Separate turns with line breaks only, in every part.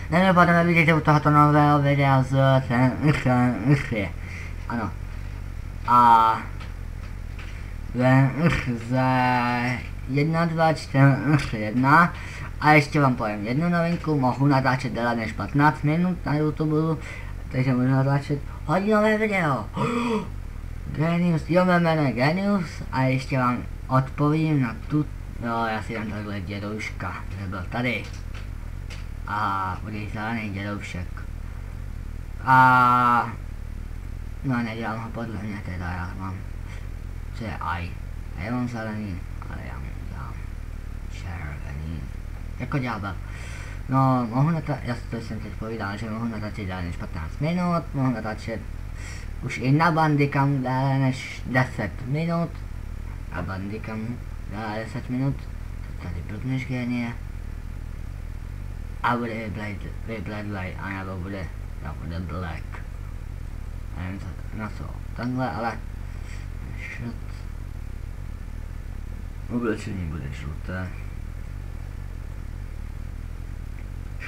Nedopadne, vidíte u tohoto nového videa z ano. A z 1, 2, 4, 1. A ještě vám povím jednu novinku, mohu natáčet déle než 15 minut na YouTube, takže můžu natáčet hodinové video. Genius, jo, mé jméno je Genius a ještě vám odpovím na tu, no já si dám takhle dědouška, nebyl tady. A bude zelený dědoušek. A no nedělám ho podle mě teda, já mám, co je aj. Já mám zelený, ale já mám červený. Jako ďábel. No, mohu natáčet, já to jsem teď povídal, že mohu natáčet déle než 15 minut, mohu natáčet už i na Bandicam déle než 10 minut. A Bandicam déle 10 minut, tady blbneš genie. A bude Bladley, a nebo bude Black. A nevím na co, takhle, ale šut. Oblečení bude žluté.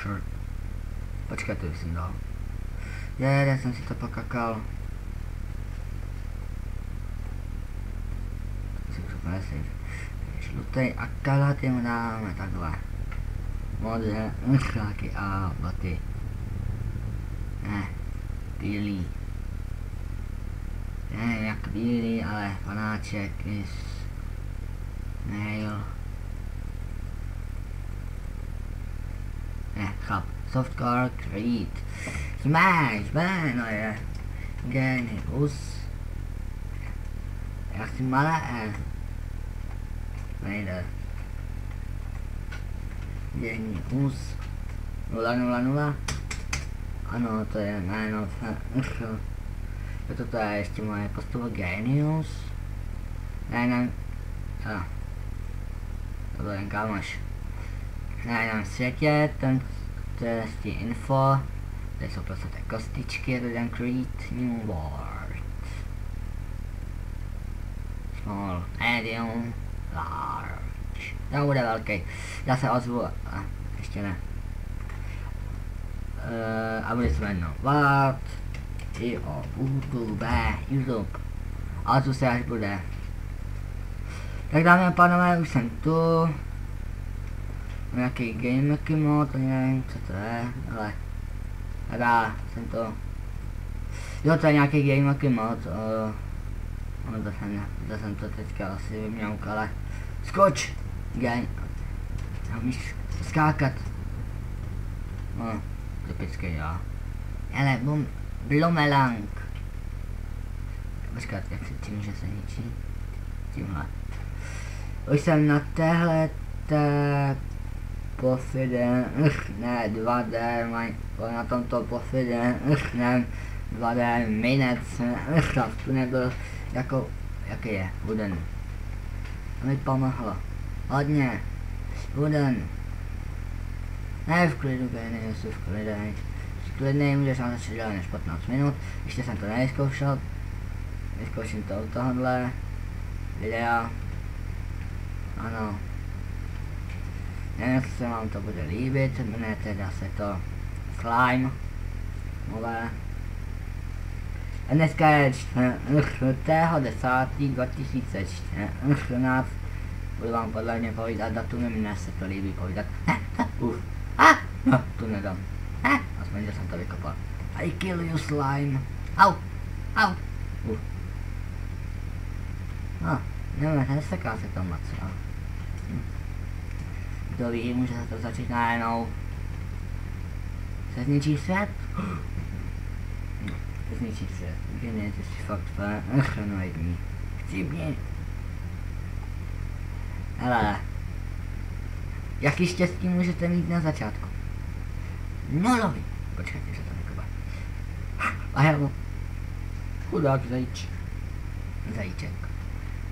Short. Počkej, to jsem dal. Já jsem si to pokakal. Si už úplně žlutý a kalhoty mu dáme takhle. Modré šláky a boty. Ne, bílý. Ne, jak bílý, ale panáček is nail. Ne, chlap. Softcore Creed. Smash, no je. Genius. Já chci malé E. Nejde. Genius 000. Ano, to je jméno. Toto je ještě moje postup Genius. Ne, to byl jen kámoš. Na jiném světě, to je info. Tady jsou prostě ty kostičky, Redem Creed, New World. Small, medium, large. No, bude velký. Já se ozvu a ještě ne. A bude se jmenovat i o YouTube. A to se až bude. Tak dámy a pánové, už jsem tu. Nějaký gameky mod, nevím co to je, ale teda jsem to. Jo, to je nějaký gameky mod. To jsem to teďka asi vyměnil, ale skoč! Game. Umíš skákat. No, typický jo. Ale Blumelang. Počkat, jak se tím, že se ničí? Tímhle. Už jsem na téhle pofide, ne 2D, na tomto pofide, ne 2D minec, tu nebyl jako, jaký je, wooden. Mi pomohlo. Hodně. Wooden. Ne v klidu, Genius, v klidu. V klidnej můžeš natáčet déle než 15 minut. Ještě jsem to nevyzkoušel. Vyzkouším to u tohohle videa. Ano. Nevím, jestli se vám to bude líbit, jmenuje teda se to Slime. Nové. A dneska je 4.10.2014. Budu vám podle mě povídat datum, mně se to líbí povídat. No, tu nedám. Aspoň, že jsem to vykopal. I kill you slime. Au. No, nevím, neseká se to moc, jo. Kdo ví, může se to začít najednou. Se zničí svět? Se zničí svět. Genius je fakt chronoidní. Chcípni. Hele. Jaký štěstí můžete mít na začátku? Nulový. Počkejte, že to nekopá. A jo. Chudák zajíč. Zajíček.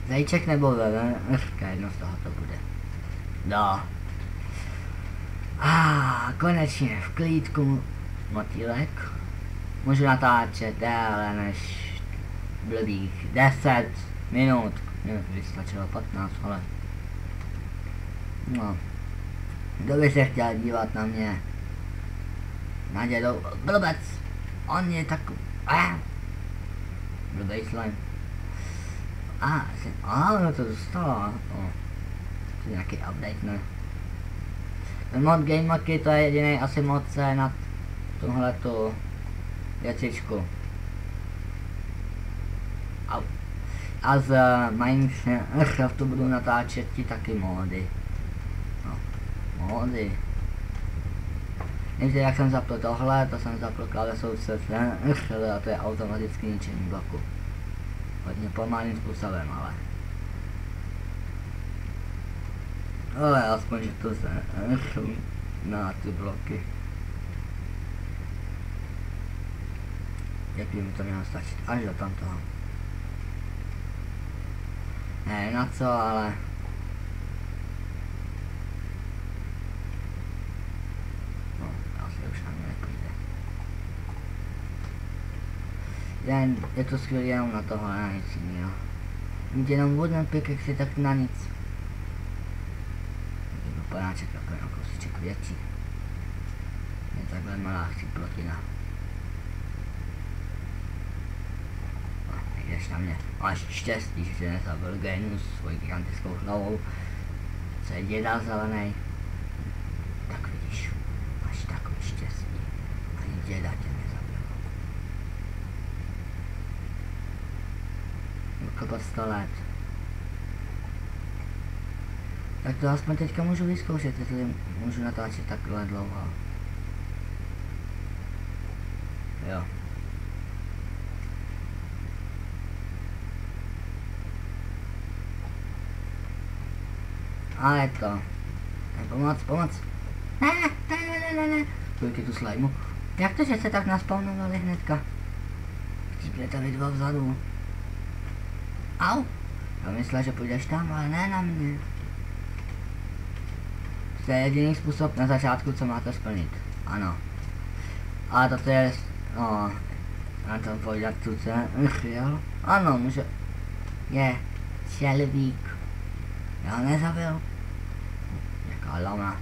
Zajíček nebo jedno z toho to bude. No. konečně v klídku motýlek. Můžu natáčet déle než blbých 10 minut. Mě by stačilo 15, ale... No. Kdo by se chtěl dívat na mě? Na dědou... Blbec! On je takový... Blbej slime. No to zůstalo. To je nějaký update, ne? Ten mod GameMocky, to je jediný asi mod se nad tuhletu věcičku. A z Minecraftu budu natáčet ti taky módy. No, módy. Víte, jak jsem zapl tohle, to jsem zapl klávesovce a to je automaticky ničení bloku. Hodně pomalým způsobem, ale aspoň, že to se na ty bloky. Jak by mi to mělo stačit až do tamtoho. Ne, na co, ale... No, asi už na mě nepůjde. Jen, je to skvělé jenom na tohle, na nic jiného. Mít jenom wooden pickaxe, tak na nic. Panáček jako jenom kousíček větší. Je takhle malá plotina. Jdeš na mě. Máš štěstí, že tě nezabil Genus svojí gigantickou hlavou. Co je děda zelený. Tak vidíš, máš takový štěstí. Ani děda tě nezabil. Kopat 100 let. Tak to aspoň teďka můžu vyzkoušet, jestli můžu natáčet takhle dlouho. Jo. A je to. Pomoc. Ne. Kolik je tu slajmu? Jak to, že se tak naspawnovali hnedka? Chcípněte vy dva vzadu. Au! Já myslel, že půjdeš tam, ale ne na mě. To je jediný způsob na začátku, co máte splnit. Ano. A toto je... na tom pojdatu, co jo? Ano, může... Je... Čelvík. Já ho nezabil. Jaká lama.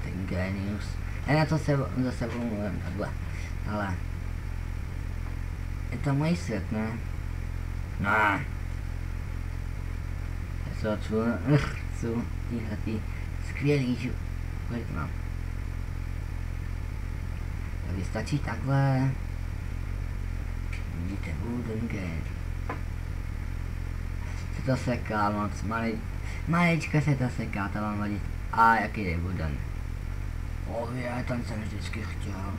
Ten genius. Já na to za sebou mluvím takhle. Ale... Je to můj svět, ne? Ne. Já chci tyhletý skvělý život. Kolik mám? Takže stačí takhle. Vidíte, wooden gate. Se to seká moc, malička se to seká, to mám vadit. A jaký je wooden? Ten jsem vždycky chtěl.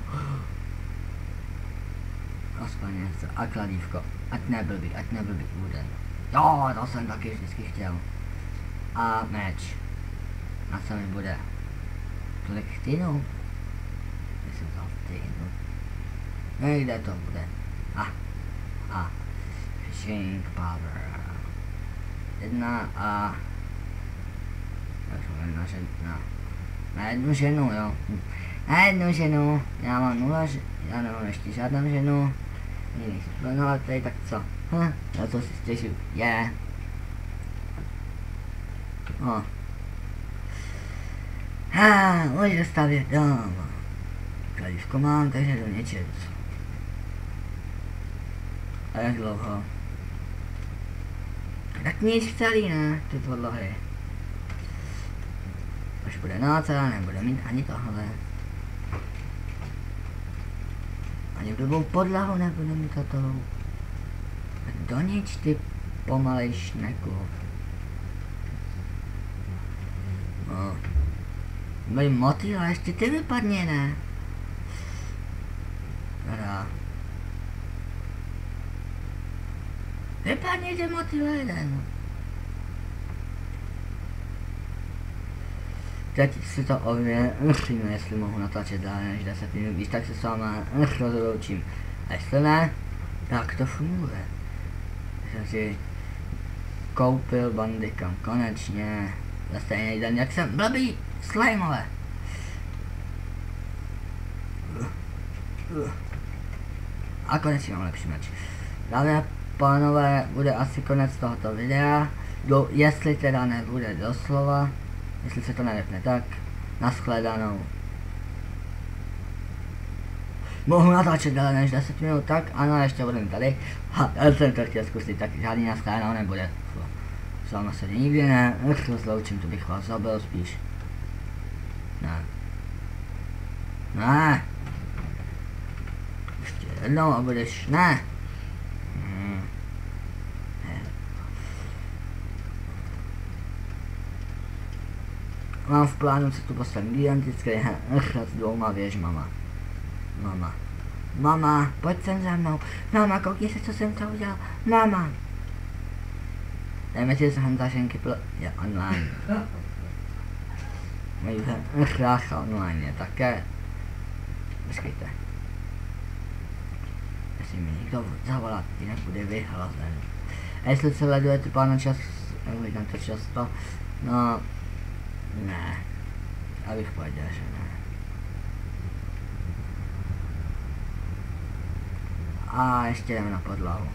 Aspoň něco, a kladívko. Ať neblbý wooden. Jo, to jsem taky vždycky chtěl. A meč. Na co mi bude? Tolik týnů? Jestli to týnů. Někde to bude. Fishing power. 1 a... Na jednu ženu, jo. Na jednu ženu. Já mám 0 já nemám ještě žádnou ženu. No ale tady tak co? Na to si stěžuji. Je. Můžu stavět dom. Kladívko mám, takže do něčeho. A jak dlouho? Tak nic celý, ne? Ty podlohy. Až bude noc, ale nebude mít ani tohle. Ani blbou podlahu nebude mít toto. Do nič, ty pomalej šneku. Byli motýl, ale ještě ty vypadně, ne? Teda. Vypadně, že motýl jeden. Teď si to ověříme, jestli mohu natáčet dál než 10 minut, když tak se s váma rozloučím. A jestli ne, tak to funguje. Jsem si koupil bandikam, konečně. Za stejný den, jak jsem blbý, slimeové. A konečně mám lepší meč. Dámy a pánové, bude asi konec tohoto videa. Jestli teda nebude doslova, jestli se to nevypne tak, nashledanou. Mohu natáčet déle než 10 minut, tak ano, ještě budeme tady. Já jsem to chtěl zkusit, tak žádný nashledanou nebude. Sama se nikdy ne, rozloučím, to bych vás zabil spíš. Ne. Ne. Ještě jednou a budeš, ne. Mám v plánu si tu postavit gigantický hrad s 2 věžmama. Mama, pojď sem za mnou. Mama, koukni se, co jsem to udělal. Mama. Dejme si zašenky je online. Můj hrácha online je také. Počkejte. Jestli mi někdo zavolá, jinak bude vyhlazen. A jestli sledujete pána čas, vydám to často, no, ne, abych pověděl, že ne. A ještě jdeme na podlahu.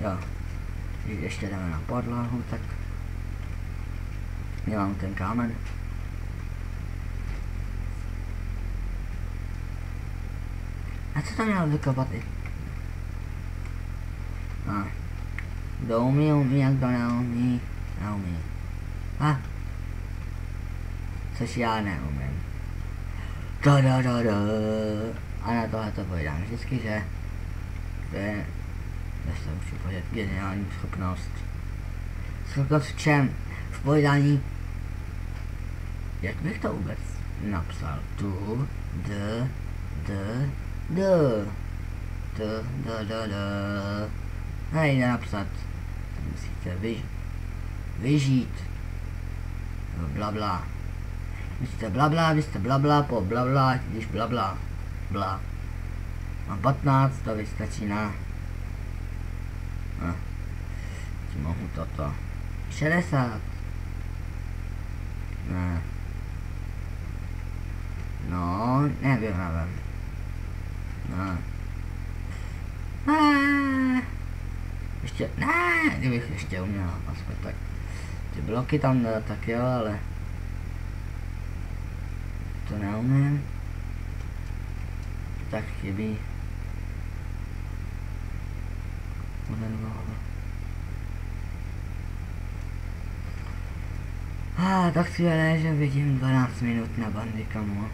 Jo, když ještě jdeme na podlahu, tak nemám ten kámen. A co to mělo vykopat i? No. Kdo umí, jak kdo neumí. A? Což já neumím. A na tohle to povídám vždycky, že to je, než se učím povědět, geniální schopnost. Schopnost v čem? V povídání. Jak bych to vůbec napsal? Nejde napsat. Musíte vyžít. Blabla. Musíte blabla, vy jste blabla, po blabla, když blabla. Bla. Mám 15, to vystačí na... Ti mohu toto. 60. Ne. No, nevím. No. Ještě, ne, kdybych ještě uměl, aspoň tak. Ty bloky tam dát, tak jo, ale... To neumím. Tak chybí. Tak skvělé, že vidím 12 minut na Bandikomu.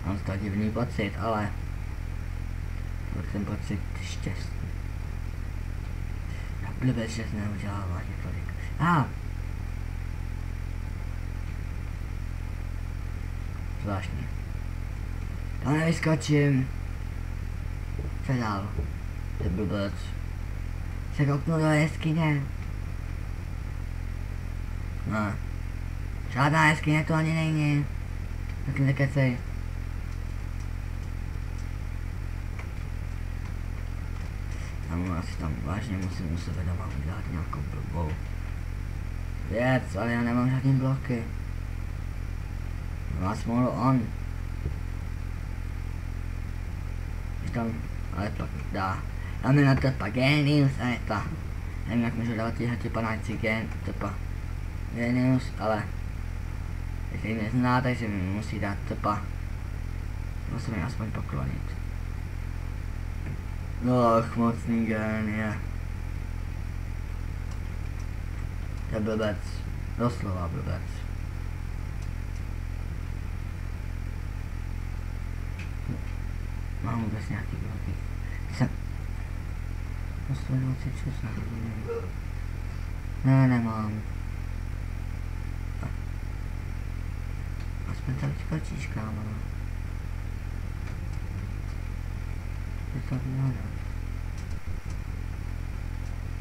Mám to divný pocit, ale... ten pocit štěstí. Já blbec, že jsem neudělal několik. Zvláštní. To nevyskočím. Co dál? Ty blbec. Se kouknu do jeskyně. No. Žádná jeskyně to ani není. Tak nekecej. Asi tam vážně musím u sebe doma udělat nějakou blbou věc, ale já nemám žádný bloky. Má smůlu on. Tam, ale pak dá. Dáme na to pa genius a je ta. Nevím, jak můžu dát tyhle panáci genius, ale jestli ji nezná, takže mi musí dát topa. Musím mi aspoň poklonit. Ach, mocný génie. To je blbec. Doslova blbec. Mám vůbec nějaký bloky. Jsem... 126 na hodinu. Ne, nemám. Aspoň tak skočíš, kámo. Je to výhoda.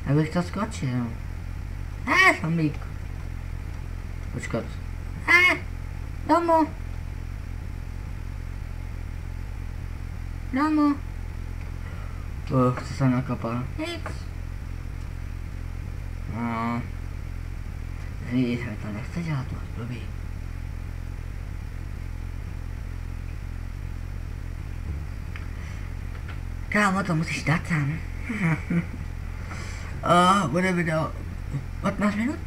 Já bych to skočil. Zombík. Počkat. Domů. Co jsem nakopal? Nic. No. To nechce dělat moc blbý. Kámo, to musíš dát sám. Bude video 15 minut?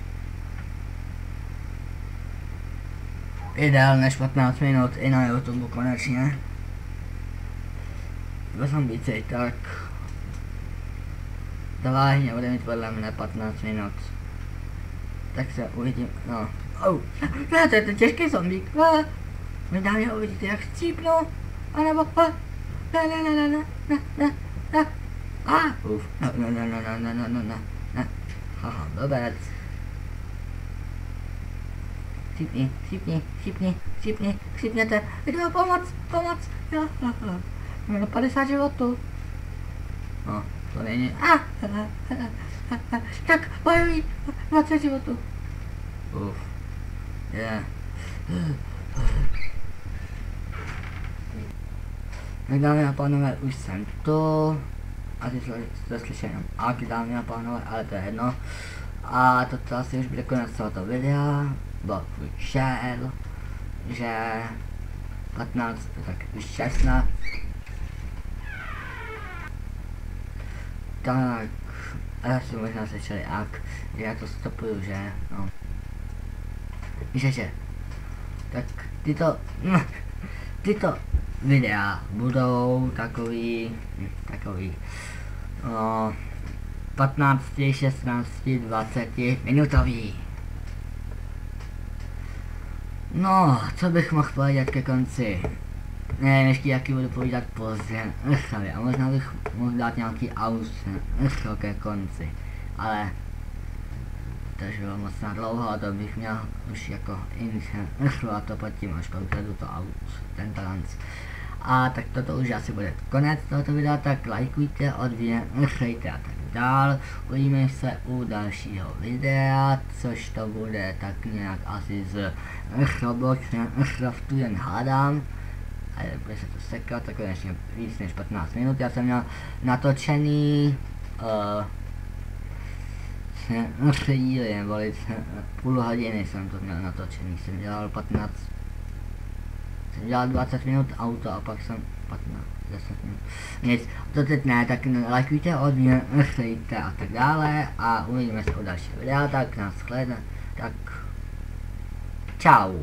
Je déle než 15 minut i na YouTube konečně. Bez ambicí, tak to vážně bude mít podle mne 15 minut. Tak se uvidím, no. Ne, to je ten těžký zombík. Možná mě uvidíte, jak chcípnu. A nebo, ne. Ne. Haha, blbec. Šipněte. Jdu, pomoc. Jo, mám 50 životů. No, to není. Tak, bojují. 20 životů. Je. Tak dámy a pánové, už jsem tu. Asi jste slyšeli jenom ak, dámy a pánové, ale to je jedno. A toto asi už bude konec tohoto videa. Bohužel, že 15, tak už 16. Tak, a asi možná slyšeli ak, že já to stopuju, že, no. Že. Tak tyto videa budou takový 15, 16, 20 minutový. No, co bych mohl povědět ke konci? Nevím ještě, jaký budu povídat pozdě. A možná bych mohl dát nějaký outro ke konci. Ale to už bylo moc na dlouho a to bych měl už jako intro a to pod tím až provedu to ten tanc. A tak toto už asi bude konec tohoto videa, tak lajkujte, odbírejte a tak dál. Uvidíme se u dalšího videa, což to bude tak nějak asi z Robloxraftu, jen hádám. Ale bude se to sekat, tak konečně víc než 15 minut. Já jsem měl natočený díly, nebo půl hodiny jsem to měl natočený, jsem dělal 20 minut auto a pak jsem 10 minut. Nic, to teď ne, tak lajkujte, odbírejte a tak dále a uvidíme se u dalšího videa, tak nashledanou, tak čau.